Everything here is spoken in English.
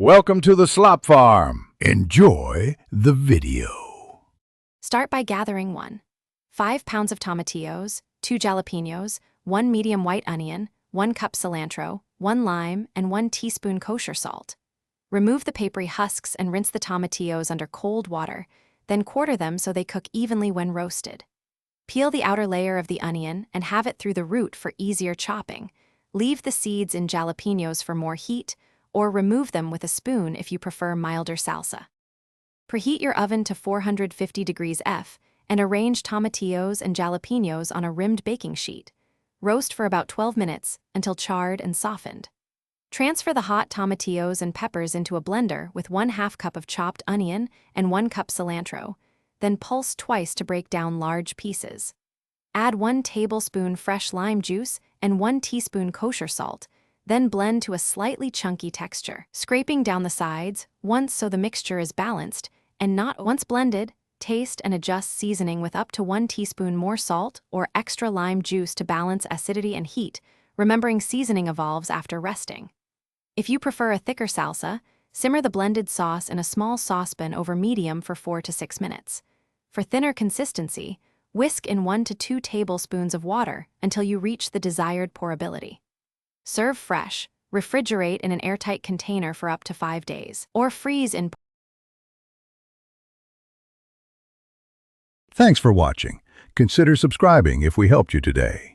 Welcome to the Slop Farm. Enjoy the video. Start by gathering 5 pounds of tomatillos, 2 jalapenos, 1 medium white onion, 1 cup cilantro, 1 lime, and 1 teaspoon kosher salt. Remove the papery husks and rinse the tomatillos under cold water, then quarter them so they cook evenly when roasted. Peel the outer layer of the onion and have it through the root for easier chopping. Leave the seeds in jalapenos for more heat, or remove them with a spoon if you prefer milder salsa. Preheat your oven to 450 degrees F and arrange tomatillos and jalapenos on a rimmed baking sheet. Roast for about 12 minutes until charred and softened. Transfer the hot tomatillos and peppers into a blender with 1/2 cup of chopped onion and 1 cup cilantro, then pulse twice to break down large pieces. Add 1 tablespoon fresh lime juice and 1 teaspoon kosher salt, then blend to a slightly chunky texture, scraping down the sides once so the mixture is balanced, and not once blended. Taste and adjust seasoning with up to 1 teaspoon more salt or extra lime juice to balance acidity and heat, remembering seasoning evolves after resting. If you prefer a thicker salsa, simmer the blended sauce in a small saucepan over medium for 4 to 6 minutes. For thinner consistency, whisk in 1 to 2 tablespoons of water until you reach the desired pourability. Serve fresh, refrigerate in an airtight container for up to 5 days, or freeze in. Thanks for watching. Consider subscribing if we helped you today.